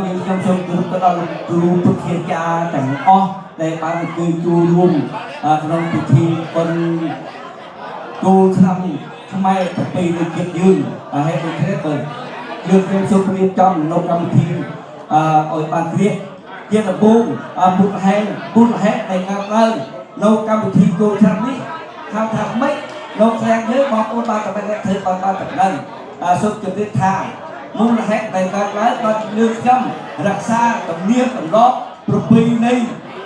យើងខ្ញុំសូមគោរពទៅដល់គ្រូពុទ្ធាចារ្យទាំងអស់ដែលបានជួយរួមក្នុងពិធីបុណ្យចូលឆ្នាំខ្មែរប្រពៃណីជាតិយើងហើយដូចនេះបើយើងខ្ញុំសូមរៀបចំនៅកម្មវិធីឲ្យបានគ្រាជាដំបូងពុទ្ធហេតុនៃការឡើងនៅកម្មវិធីចូលឆ្នាំនេះថាម៉េចនៅខាងលើបងប្អូនបានតែធ្វើបានតែដឹងសូមជម្រាបថាមូលហេតុនៃការឡើងបានលើកខ្ញុំរក្សាទំនៀមទម្លាប់ប្រពៃណី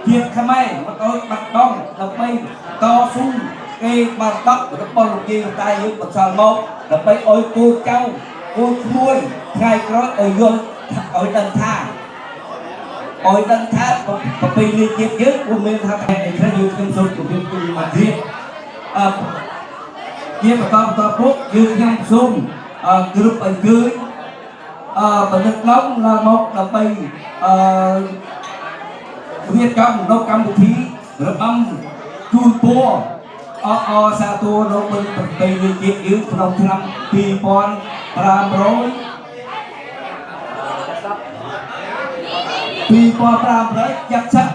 ជាតិខ្មែរមកឲ្យបាត់បង់ដើម្បីតស៊ូគេបានដករបស់លោកយាយតែយើងបន្សល់មកដើម្បីឲ្យគូចៅគូឈ្មោះថ្ងៃក្រោយឲ្យយល់ឲ្យដឹងថាប្រពៃណីជាតិយើងគួរមានថាតែខ្លះយើងខ្ញុំសូមជម្រាបជូនមកទៀតជាបន្តពុកយើងខ្ញុំសូមគ្រប់អញ្ជើញបណ្ឌិតឡុងឡើងមកដើម្បីរៀបចំនៅកម្មវិធីរបាំជូនពរសាទរនៅបនប្រពៃណីជាតិយើងក្នុងឆ្នាំ2500ចាក់សាក់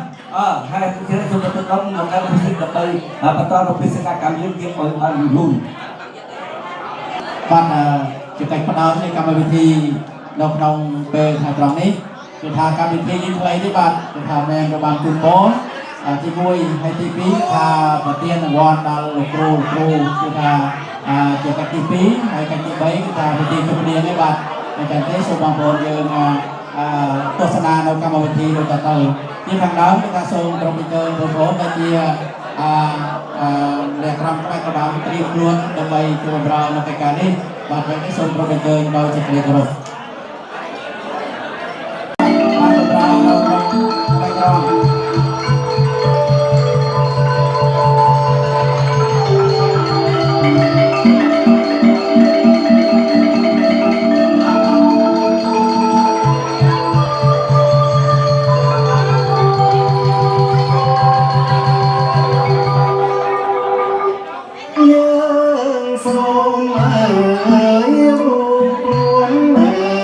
ហើយខ្ញុំសូមទៅដល់មកកម្មវិធីដើម្បីបន្តនៅបេសកកម្មយើងទៀតឲ្យបានយូរបានជាកិច្ចផ្ដោតនៃកម្មវិធីនៅក្នុងពេលថ្ងៃត្រង់នេះគឺថាកម្មវិធីនេះខ្លីនេះបាទគឺថាមែនក៏បានជូនពរទី1ហើយទី2ថាប្រទានរង្វាន់ដល់លោកគ្រូគឺថាជាកិច្ចទី2ហើយកិច្ចទី3គឺថាពិធីជប់លៀងនេះបាទអញ្ចឹងទេសូមបងប្អូនយើងទស្សនានៅកម្មវិធីដូចតទៅជាខាងដើមគឺថាសូមក្រុមវិទ្យាបងប្អូនដែលជាអ្នកក្រុមផ្នែកក្បាលត្រៀមខ្លួនដើម្បីជួយបម្រើនៅកិច្ចការនេះបាទពេលនេះសូមក្រុមវិទ្យាដោយសេចក្តីគោរពសូមអើយរូបខ្លួន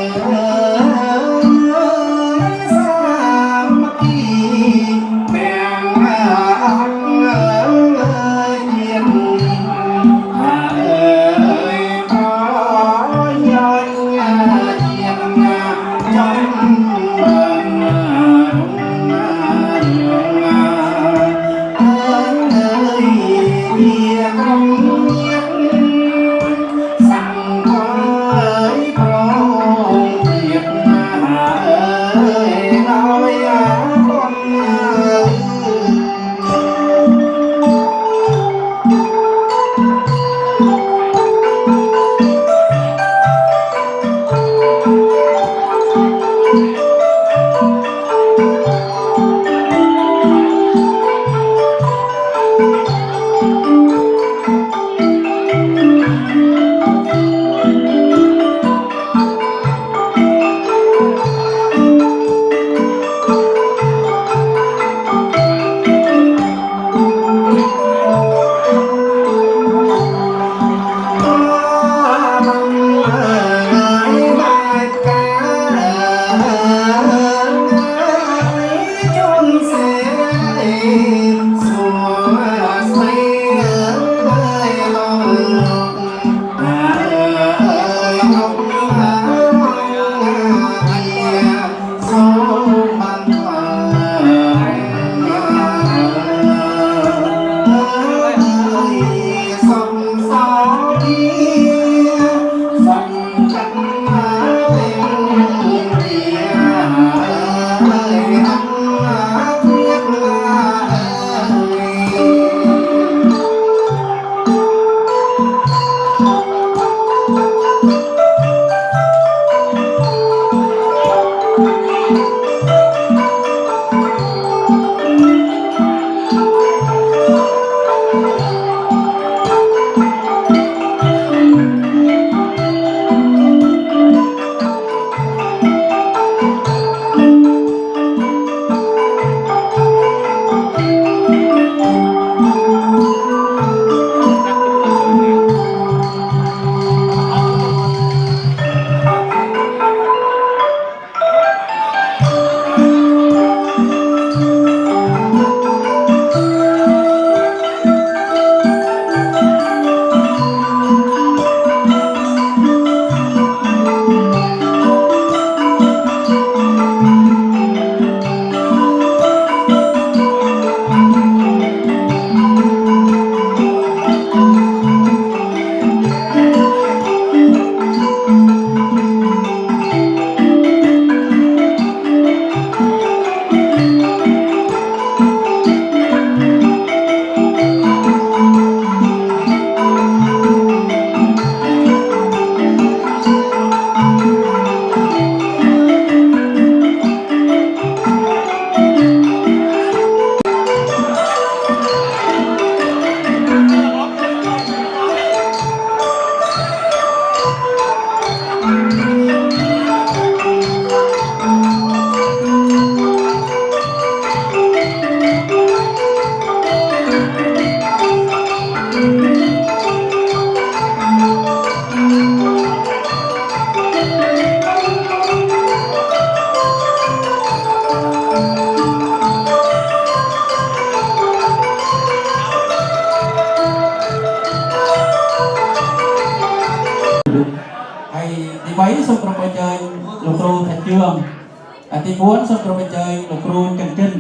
ទី4សូមគោរពអញ្ជើញលោកគ្រូចិនចិន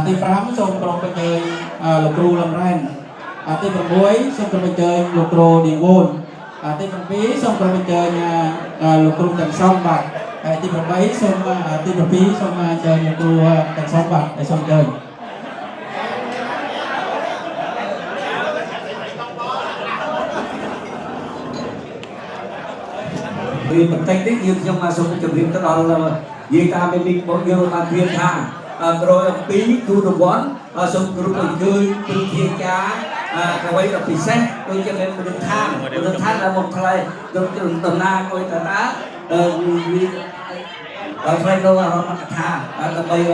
ទី5សូមគោរពអញ្ជើញលោកគ្រូលំរ៉ែនទី6សូមគោរពអញ្ជើញលោកគ្រូឌីវូនទី7សូមគោរពអញ្ជើញលោកគ្រូទាំងសងបាទហើយទី8សូមទី7សូមអញ្ជើញលោកគ្រូទាំងសងបាទហើយសូមអញ្ជើញvì mình tay tích nhưng trong mà xong chuẩn bị tới đó là vì ta bên mình có nhiều mà thuyền thang rồi tí thu được quán xong rồi mình chơi từ thiên cá cái quay là bị xét tôi cho nên đường thang là một thay đường tầm na coi ta đã phải đâu là mặt thà là bây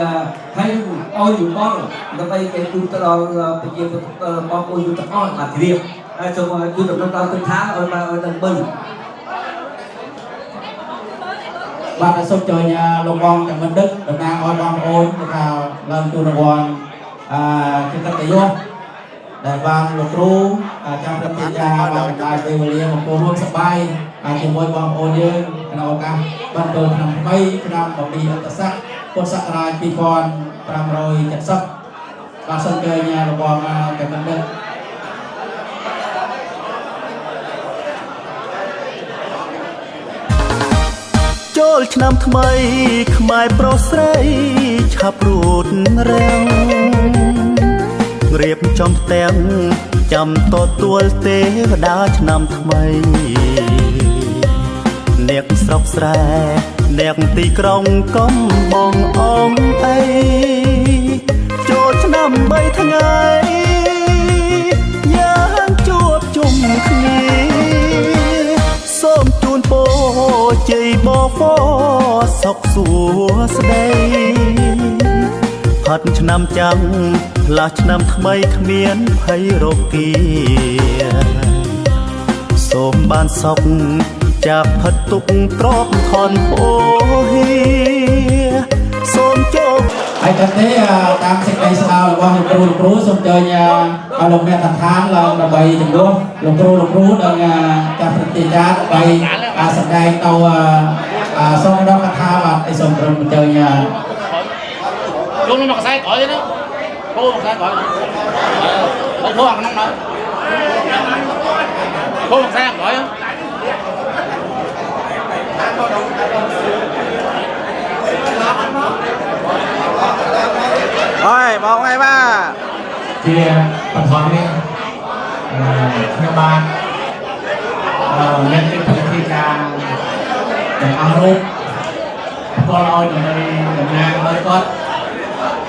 hay ôi dùng con là bây cái tu tới đó bây giờ bao ôi dùng con mà thiệt xong rồi tu được trong từng tháng rồi mà lần bình bạnសូមជួយលោកបងចាំមិនដឹកតំណាងឲ្យបងប្អូនថាឡើងទូរង្វាន់ជាកិត្តិយសដែលបានលោកគ្រូចាំប្រតិយាបានបណ្ដាលពេលវេលាមកចូលរួមសប្បាយជាមួយបងប្អូនយើងក្នុងឱកាសបានចូលឆ្នាំថ្មីឆ្នាំ12អត្តស័កពុទ្ធសករាជ2570បាទសូមជួយលោកបងចាំមិនដឹកចូលឆ្នាំថ្មីខ្មែរប្រុសស្រីឆាប់រួតរាំងរៀបចំផ្ទាំងចាំទទួលទេវតាឆ្នាំថ្មីអ្នកស្រុកស្រែអ្នកទីក្រុងកំបងអងអីចូលឆ្នាំ3ថ្ងៃយ៉ាងជួបជុំគ្នាសូមជូនពរជ័យបបសុខសួស្តីផាត់ឆ្នាំចាំងផ្លាស់ឆ្នាំថ្មីគ្មានភ័យរគាសូមបានសុខจากផិតទុកទ្របថនពោហៀសូមជោគហើយតែទេតាមសេចក្តីស្នើរបស់លោកគ្រូសូមអញ្ជើញលោកអ្នកឋានឡើងដើម្បីជំនួសលោកគ្រូដល់ការប្រតិយាដើម្បីសម្ដែងទៅសូមដល់កថាបាទឲ្យសូមក្រុមអញ្ជើញចូលមកខ្សែក្រោយទេណាចូលមកខ្សែក្រោយហើយចូលអាក្នុងđóចូលមកខ្សែក្រោយthôi một ngày ba ជាបឋមនេះខ្ញុំបានមានកិច្ចពិធីការទាំងអស់រូបផ្ទាល់ឲ្យដើម្បីតំណាងឲ្យគាត់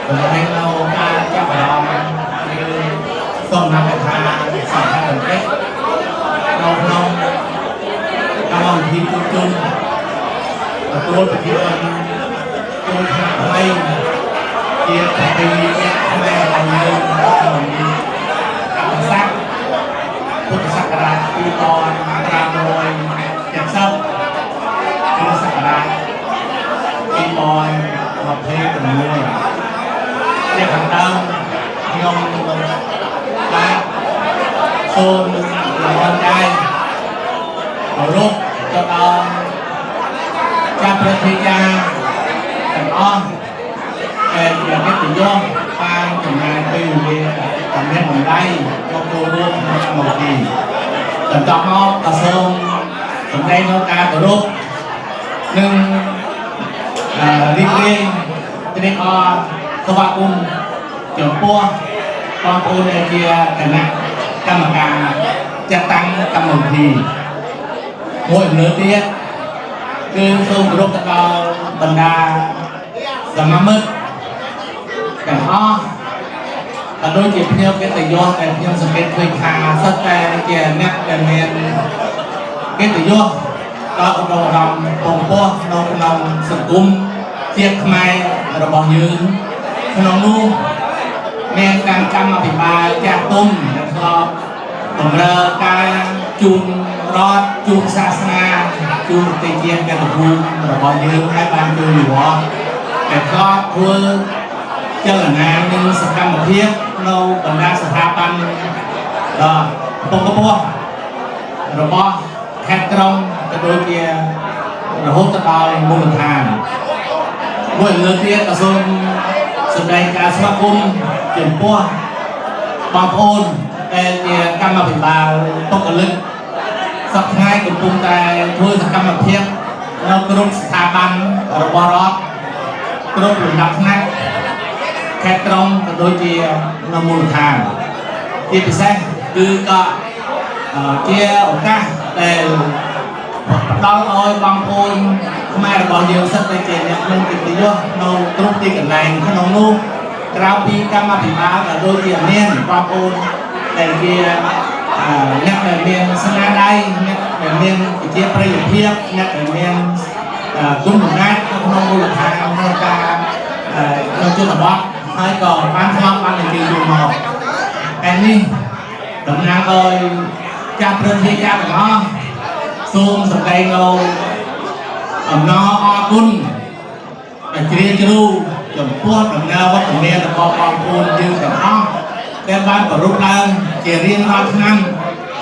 ដើម្បីនៅការចាប់អារម្មណ៍គឺសូមណាស់ថាសំខាន់បន្តិចនៅក្នុងកម្មវិធីជួបជុំទទួលពិធីបុណ្យចូលឆ្នាំថ្មីជាប្រពៃណីខ្មែររបស់យើងក្នុងអត្តស័កពុទ្ធសករាជ2570ពុទ្ធសករាជ2026នេះខាងដើមខ្ញុំបានសូមរំលឹកដែរគោរពទៅដល់ចាប់ប្រតិយាទាំងអស់ដែលជាកិត្តិយសបានចំណាយពេលវេលាតាមអ្នកបណ្ដៃចូលរួមក្នុងកម្មវិធីបន្តមកក៏សូមសម្ដែងនូវការគោរពនិងរីករាយត្រេកអរស្វាគមន៍ចំពោះបងប្អូនដែលជាគណៈកម្មការចាត់តាំងកម្មវិធីមួយលើទៀតគឺសូមគោរពទៅដល់បណ្ដាសមាមិត្តទាំងអស់ក៏ដូចជាភ្ញៀវកិត្តិយសដែលខ្ញុំសង្កេតឃើញថាសិតតែជាអ្នកដែលមានកិត្តិយសដល់ឧត្តមអារម្មណ៍ពងពោះក្នុងសង្គមជាតិខ្មែររបស់យើងក្នុងនោះមានកម្មអភិបាលចាស់ទុំដែលធ្លាប់បម្រើការជូនរដ្ឋជូនសាសនាជូនប្រទេសជាតិមាតុភូមិរបស់យើងហើយបានជួយវិវត្តតែធ្លាប់ធ្វើចលនានិងសកម្មភាពនៅបណ្ដាស្ថាប័នដ៏ពងកពោះរបស់ខេត្តក្រុងក៏ដូចជារហូតដល់មូលដ្ឋានម មួយលើកទៀតក៏សូមសម្ដែងការស្វាគមន៍ចំពោះបងប្អូនដែលជាកម្មវិបាលតុកកលឹកសប្តាហ៍កំពុងតែធ្វើសកម្មភាពនៅគ្រប់ស្ថាប័នរបស់រដ្ឋគ្រប់លំដាប់ថ្នាក់ខេត្តក្រុងក៏ដូចជានៅមូលដ្ឋានជាពិសេសគឺក៏ជាឱកាសដែលផ្ដល់ឲ្យបងប្អូនខ្មែររបស់យើងសិតតែជាអ្នកមានកិត្តិយសនៅគ្រប់ទីកន្លែងក្នុងនោះក្រៅពីកម្មវិបាលក៏ដូចជាមានបងប្អូនដែលជាអ្នកដែលមានស្នាដៃអ្នកដែលមានវិជ្ជាប្រយោជន៍ភាពអ្នកដែលមានគុណតម្លៃក្នុងមូលដ្ឋានក្នុងការក្នុងជនបទហើយក៏បានឆ្លងបាននិយាយយល់មកតែនេះតំណាងឲ្យចាស់ព្រឹទ្ធាចារ្យទាំងអស់សូមសម្ដែងនៅអំណរអរគុណដែលជ្រាលជ្រៅចំពោះដំណើរវត្តមានរបស់បងប្អូនយើងទាំងអស់ដែលបានប្រពៃឡើងជារៀងរាល់ឆ្នាំ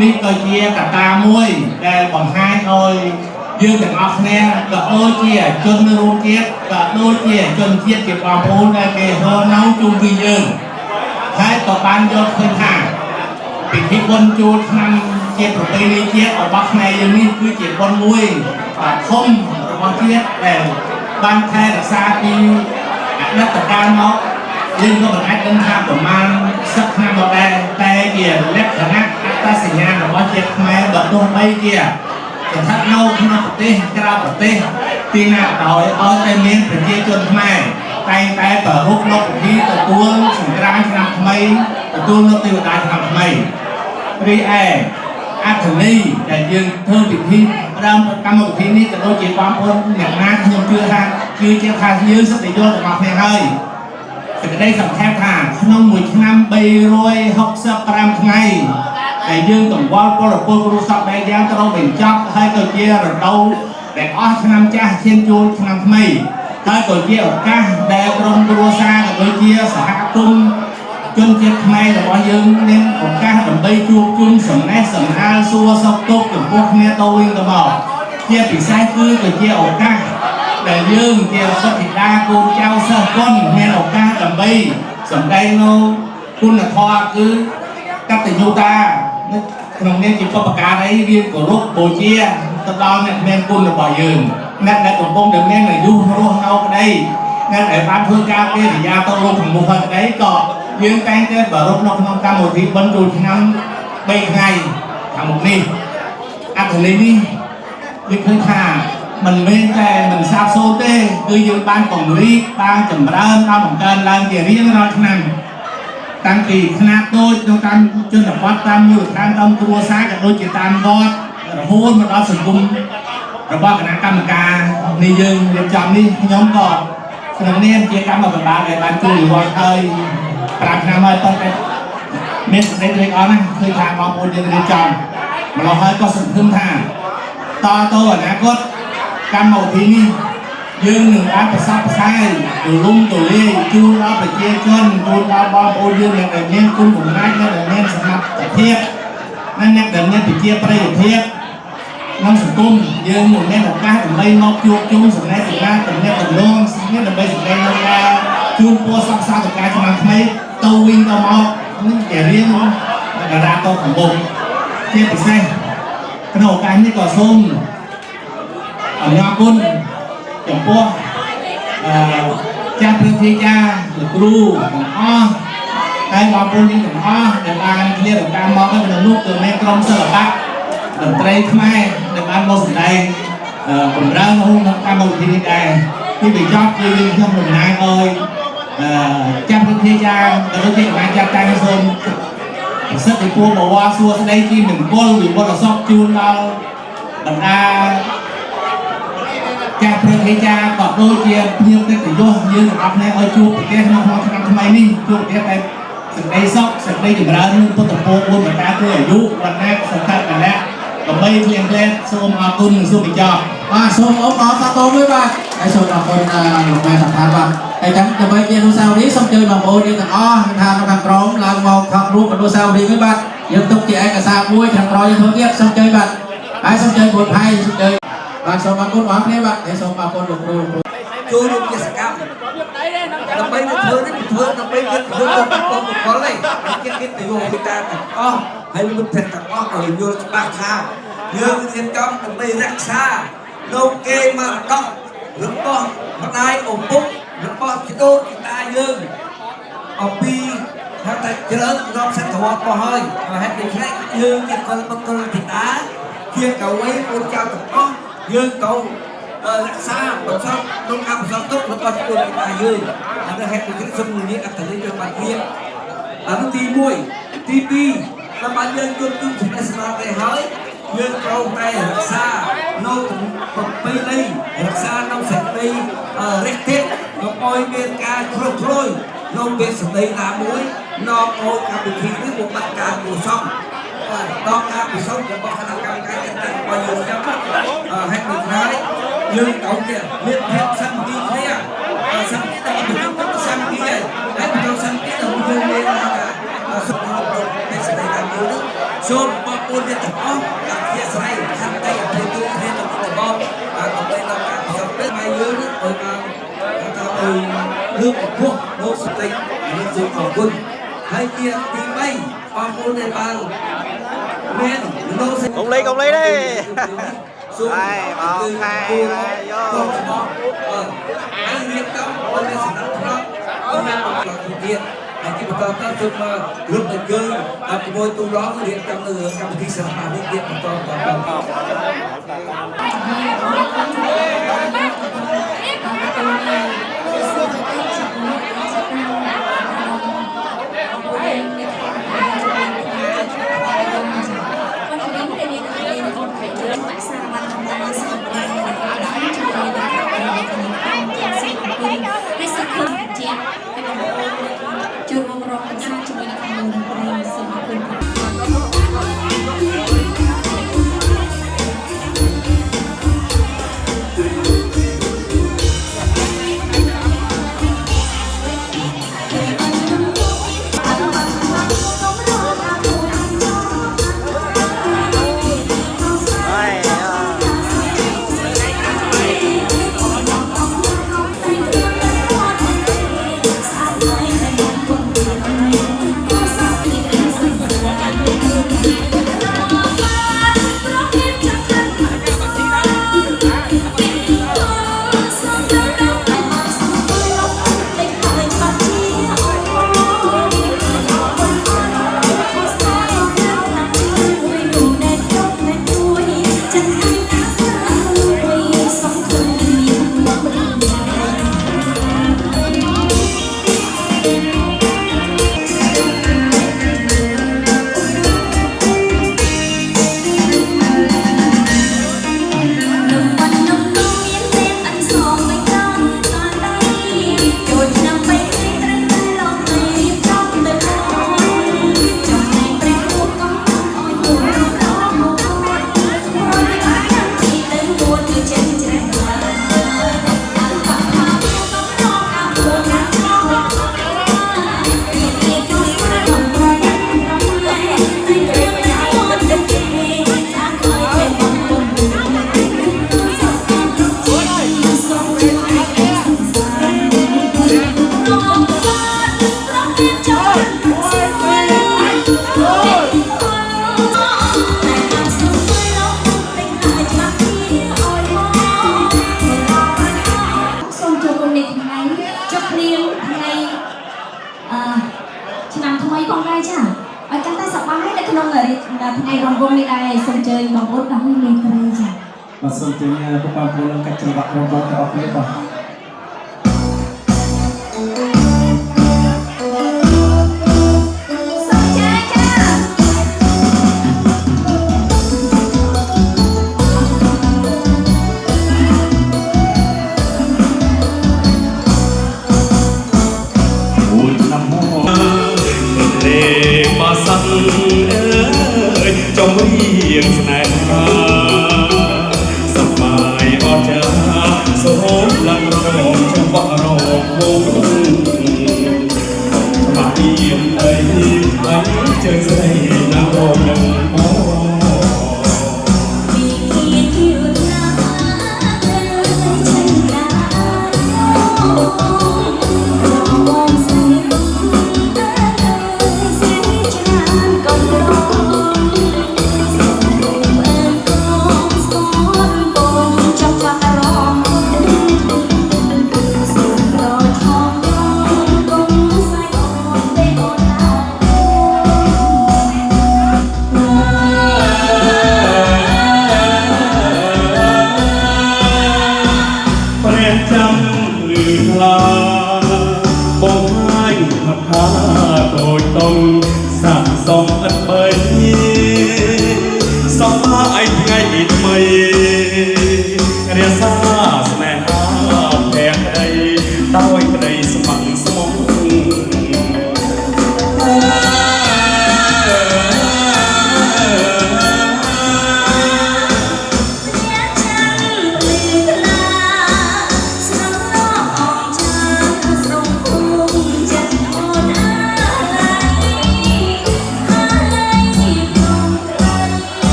នេះក៏ជាកត្តាមួយដែលបង្ហាញឲ្យយើងទាំងអស់គ្នាក៏ដូចជាជនរួមជាតិក៏ដូចជាជនជាតិជាបងប្អូនដែលគេរស់នៅជុំវិញយើងហើយក៏បានយល់ឃើញថាពិធីបុណ្យចូលឆ្នាំជាប្រពៃណីជាតិរបស់ខ្មែរយើងនេះគឺជាបុណ្យមួយធំរបស់ជាតិដែលបានថែរក្សាពីអតីតកាលមកយើងក៏មិនអាចដឹងថាប្រមាណសិបឆ្នាំមកដែរតែជាលក្ខណៈអត្តសញ្ញាណរបស់ជាតិខ្មែរបើទោះបីជាស្ថិតនៅក្នុងប្រទេសក្រៅប្រទេសទីណាដោយឲ្យតែមានប្រជាជនខ្មែរតែងតែប្ររពនៅពិធីទទួលសង្ក្រាន្តឆ្នាំថ្មីទទួលនៅទេវតាឆ្នាំថ្មីរីឯអត្ថន័យដែលយើងធ្វើពិធីដើមកម្មវិធីនេះក៏ដូចជាបងប្អូនអ្នកណាខ្ញុំជឿថាគឺជាថាយើងសិទ្ធិយល់របស់គ្នាហើយសេចក្តីសង្ខេបថាក្នុងមួយឆ្នាំ365ថ្ងៃដែលយើងកង្វល់ពលពលគ្រូសពបែបយ៉ាងត្រូវបញ្ចប់ហើយក៏ជារដូវដែលអស់ឆ្នាំចាស់ឈានចូលឆ្នាំថ្មីហើយក៏ជាឱកាសដែលក្រុមគ្រួសារក៏ដូចជាសហគមន៍ជនជាតិខ្មែររបស់យើងមានឱកាសដើម្បីជួបជុំសំណេះសំណាលសួរសុខទុក្ខចំពោះគ្នាទៅវិញទៅមកជាពិសេសគឺក៏ជាឱកាសដែលយើងជាពុទ្ធិតាកូនចៅសិស្សគុណមានឱកាសដើម្បីសម្ដែងនៅគុណធម៌គឺកតញ្ញូតាក្នុងនាមជាបុព្វការីរៀនគោរពបូជាទៅដល់អ្នកមានគុណរបស់យើងអ្នកដែលកំពុងតែមានអាយុរស់នៅក្តីអ្នកដែលបានធ្វើការកិរិយាទៅរកក្នុងហើយក្តីក៏យើងតែងតែប្ររពនៅក្នុងកម្មវិធីបុណ្យចូលឆ្នាំ3ថ្ងៃខាងមុខនេះអត្ថន័យនេះយើងឃើញថាមិនមែនតែមិនសាបសូន្យទេគឺយើងបានពង្រីកបានចម្រើនបានបង្កើនឡើងជារៀងរាល់ឆ្នាំតាំងពីຂະຫນាតតូចនៅតាមជនបទតាមមូលដ្ឋានតាមគ្រួសារក៏ដូចជាតាមវត្តរហូតមកដល់សង្គមរបស់គណៈកម្មការនេះយើងរៀបចំនេះខ្ញុំក៏ក្នុងនាមជាកម្មវិបាលដែលបានជួយវត្តហើយ5ឆ្នាំហើយតើមានសេចក្តីត្រេកអរណាស់ឃើញថាបងប្អូនយើងរៀបចំម្ល៉េះហើយក៏សង្ឃឹមថាតទៅអនាគតកម្មវិធីនេះយើងនឹងអាចប្រសពផ្សាយទូលំទូលាយជូនដល់ប្រជាជនជូនដល់បងប្អូនយើងដែលមានគុណបំណាច់ដែលមានសមត្ថភាពនិងអ្នកដែលមានវិជ្ជាប្រយោជន៍ភាពក្នុងសង្គមយើងនឹងមានឱកាសដើម្បីមកជួបជុំសំណេះសំណាលទំនាក់ទំនងនេះដើម្បីសម្ដែងនៅការជូនពរសព្វសាធុការឆ្នាំថ្មីទៅវិញទៅមកនេះជារៀងកណ្ដាលទៅកំពុងជាពិសេសក្នុងឱកាសនេះក៏សូមអរគុណចំពោះចាស់ព្រឹទ្ធាចារ្យលោកគ្រូទាំងអស់ហើយបងប្អូនយើងទាំងអស់ដែលបានឃ្លាតកម្មមកក្នុងនោះគឺមានក្រុមសិល្បៈតន្ត្រីខ្មែរដែលបានមកសម្ដែងបំរើក្នុងកម្មវិធីនេះដែរទីបញ្ចប់គឺខ្ញុំតំណាងឲ្យចាស់ព្រឹទ្ធាចារ្យក៏ដូចជាកញ្ញាចាត់តាំងសូមប្រសិទ្ធិពរបវរសួស្ដីជាមង្គលវិបុលសុខជូនដល់បណ្ដាចាស់ព្រឹទ្ធាចារ្យក៏ដូចជាភ្ញៀវកិត្តិយសយើងទាំងអស់គ្នាឲ្យជួបប្រទេសក្នុងឆ្នាំថ្មីនេះជួបប្រទេសតែសេចក្តីសុខសេចក្តីចម្រើននឹងពុទ្ធពរ4ប្រការគឺអាយុវណ្ណៈសុខៈពលៈដើម្បីគ្លៀងគ្លែសូមអរគុណនិងសូមបញ្ចប់បាទសូមអបអរសាទរមួយបាទហើយសូមអរគុណលោកម៉ែសំខាន់បាទហើយចាំដើម្បីជាអនុស្សាវរីយ៍សូមអញ្ជើញបងប្អូនយើងទាំងអស់ថានៅខាងក្រោមឡើងមកថតរូបអនុស្សាវរីយ៍មួយបាទយើងទុកជាឯកសារមួយខាងក្រោយយើងធ្វើទៀតសូមអញ្ជើញបាទហើយសូមអញ្ជើញពុទ្ធផៃសូមអញ្ជើញបាទសូមអរគុណបងប្អូនបាទហើយសូមអរគុណលោកគ្រូ ចូលរួមជាសកម្មដើម្បីទៅធ្វើនេះធ្វើដើម្បីគេធ្វើទៅបងប្អូននេះគេទៅយកពីតាទាំងអស់ហើយមិត្តភក្តិទាំងអស់ឲ្យយល់ច្បាស់ថាយើងរៀបចំដើម្បីរក្សានៅគេមកដករបស់ម្ដាយឪពុករបស់ជីដូនជីតាយើងអំពីថាតែច្រើនរាប់សិតវត្តមកហើយហេតុដូច្នេះយើងជាកុលបុគ្គលពីតាជាកវីកូនចៅទាំងអស់យើងទៅរក្សាបន្សល់ក្នុងអបសរទុករបស់ជីដូនជីតាយើងអានេះហេតុដូច្នេះសូមនិយាយអត្ថន័យយើងបានទៀតអានោះទី1ទី2ដើម្បីយើងជួបជុំសេចក្តីស្នាដៃហើយយើងត្រូវតែរក្សានៅប្រពៃណីរក្សានៅសេចក្តីរេះទេកកុំឲ្យមានការជ្រុលជ្រោយនៅពេលសម្ដីណាមួយនាំឲ្យកម្មវិធីនេះបំបត្តិការគួរសមដល់ការពិសោធន៍របស់គណៈកម្មការចាត់តាំងរបស់យើងចាំហេតុដូច្នេះយើងត្រូវតែមានភាពសាមគ្គីគ្នាសាមគ្គីតែមិនទៅសាមគ្គីហើយទៅសាមគ្គីទៅយើងមានសុខភាពនៃស្ដីតាមយើងសូមបងប្អូនទាំងអស់អធិស្ឋានខន្តីអភ័យទោសគ្នាទៅទៅបងដើម្បីដល់ការពិសោធន៍នេះមកយើងឲ្យបានថាឲ្យលើកកម្ពស់លោកស្ដីយើងសូមអរគុណហើយជាទី3បងប្អូនដែលបានមានលោកស្ដីកុំលេងទេសូមបងខែហើយយកហើយរៀបចំឲ្យមានសំណាក់ផ្លោះមានបន្តទៀតហើយទីបន្តទៅសូមមករំលឹកយើងដល់ក្បួនទូឡងរៀបចំនៅកម្មវិធីសិល្បៈនេះទៀតបន្តជួបមករកកំសាន្តជាមួយនឹងខាងមុនប្រេងសូមអរគុណឆ្នាំថ្មីផងដែរចាឲ្យកាន់តែសប្បាយនៅក្នុងថ្ងៃរង្វង់នេះដែរសូមអញ្ជើញបងប្អូនដល់លេងព្រៃចាបាទសូមអញ្ជើញបងប្អូនកាច់ចង្វាក់រង្វង់ទាំងអស់គ្នាបាទtrong riêng này sắp bài ở cha số lần rồi trong vợ rồi vô mà yên đây anh chơi dây nào rồi តូចតុងសាក់សំឥតបីសំបាឯថ្ងៃថ្មីរាសាស្នេហាភក្តីដោយក្តីស្ម័គ្រស្មោះ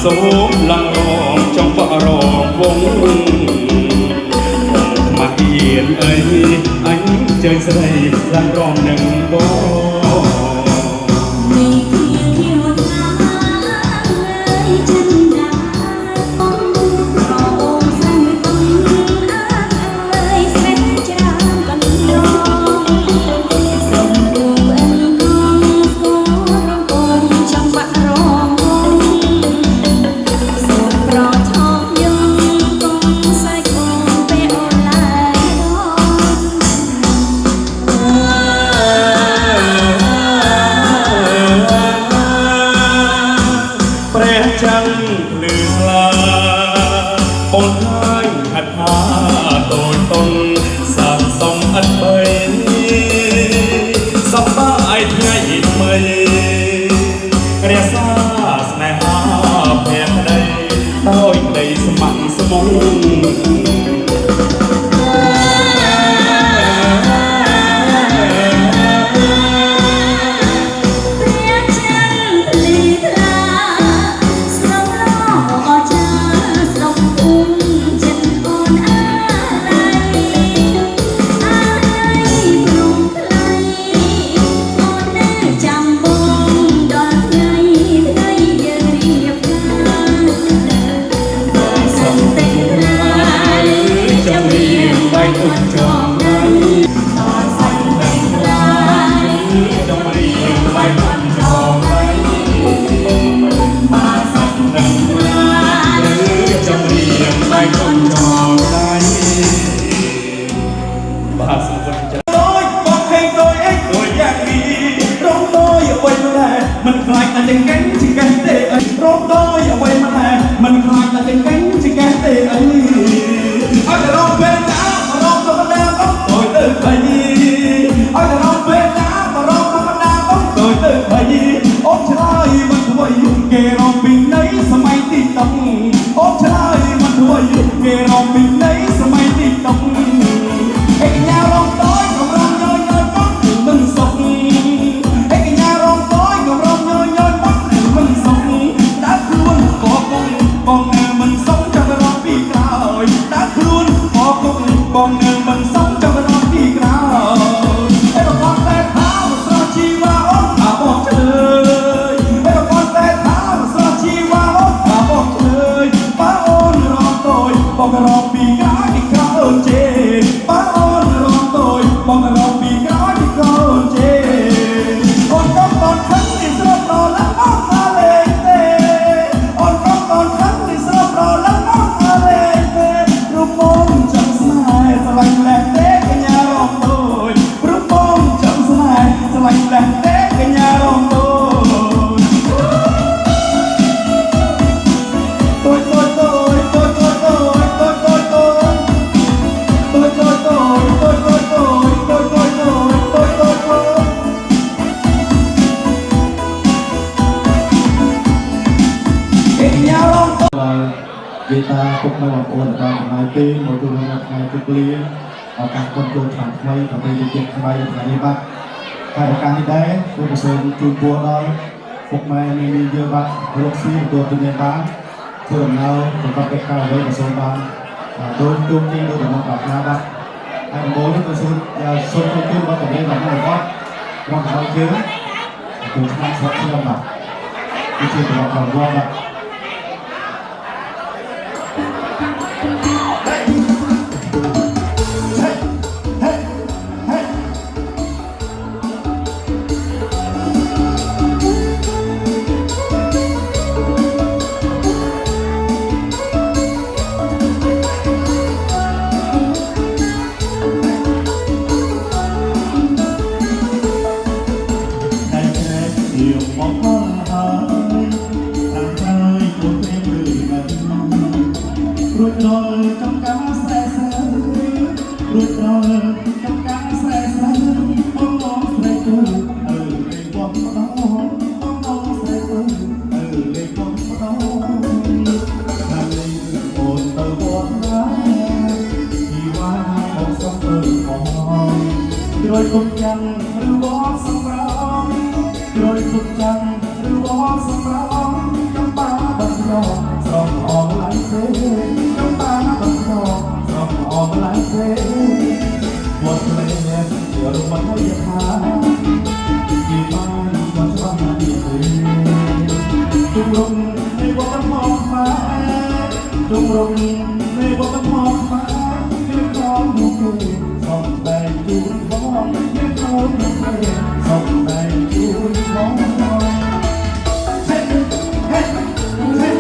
សូមឡើងរងចង់បរងវងមកអៀនអីអញជើញស្រីឡើងរងនឹងបង มันคล้ายกันยังไงที่กัน bóp trái mặt đuôi nghề rong mình lấy sớm mai đi tông cái nhà rong tối còn rong nhoi nhoi bóp từ mừng sọc cái nhà rong tối còn rong nhoi nhoi bóp từ mừng sọc đã luôn có con mình sống trong cái rong bị cào đã luôn có con mình sống trong cái rong bị cào em mà con tay tháo sao chi qua ốm à bóp trời em mà con tay tháo sao chi qua ốm à bóp trời ba ôn rong tôi bóp cái rong bị ngã đi cao chê ba ôn rong tôi bóp cái rong bị ngã đi cao chê con khấn thì sớm rồi lắm bóp mà lên tê con khấn thì sớm rồi lắm bóp mà lên tê rung môn chẳng sai sao lạnh lẹt té cái nhà rong tôi rung môn chẳng sai sao lạnh lẹt té cái nhà rong tôi vì ta cũngไม่หวังโอนแต่ทำไมปีนหมดตัวทำไมตุกเลี้ยการคนตัวถังไม่ทำไมเก็บทำไมทำไมบ้างการที่ได้ตัวเสริมจูนบัวน้อยพวกไม่มีเยอะบ้างโลกซีตัวตัวเนี้ยบ้างเพื่อนเราผมก็ไปข้าวไว้ผสมบ้างโดนจุ่มที่โดนมาปากน้ำบ้างไอ้โบ้นี่ตัวซุนซุนตัวจุ่มบ้างตัวนี้แบบไหนก็วางเขาเยอะตัวช่างซับเชื่อมบ้างที่เชื่อมกับเขาว่าบ้างโดยทุกอย่างหรือว่าสำรองโดยทุกอย่างหรือว่าสำรองน้ำตาบังยอส่องออกไหลเทน้ำตาบังยอส่องออกไหลเทหมดเลยเดี๋ยวมันไม่ยาที่บ้านมันจะมาดีเลยทุกลมในวัดมองมาทุกลมในวัดมองมาเพื่อความดูเกินส่องไปจูนมองเพื่อความดูเกินส่องไปจูนมองเฮ้เฮ้เฮ้ ร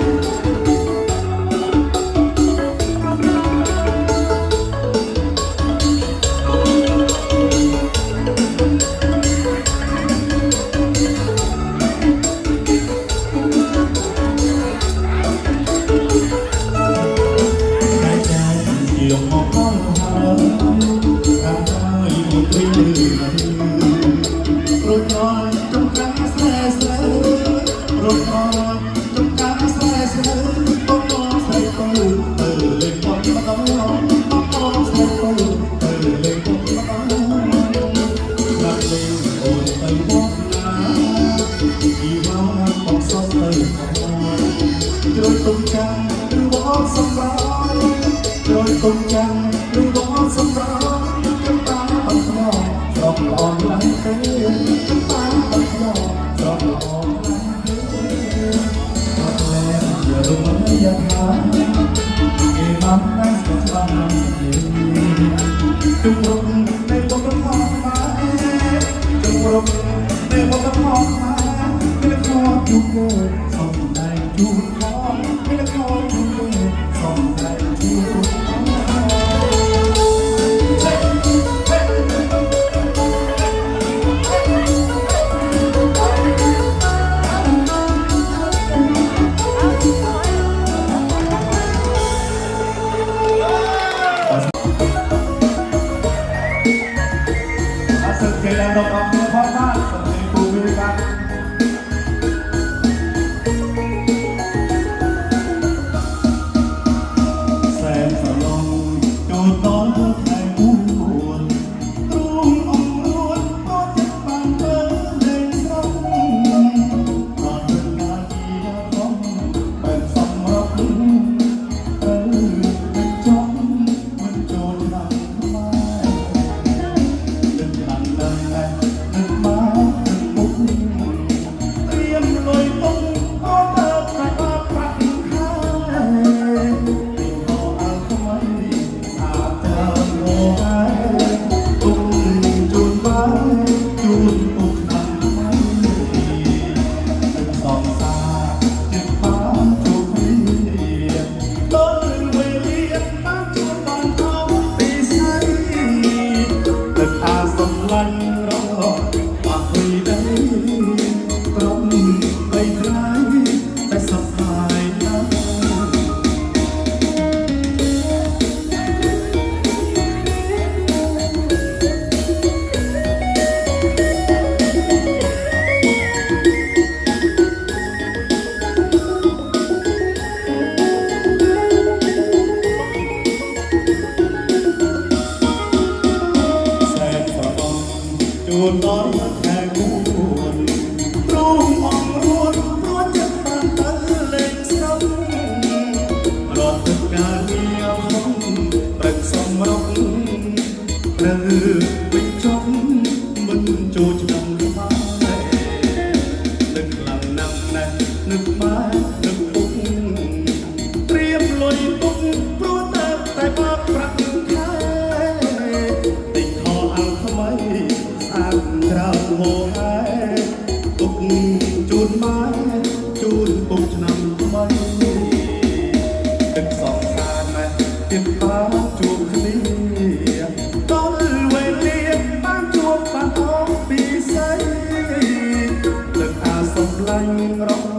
ញ់រង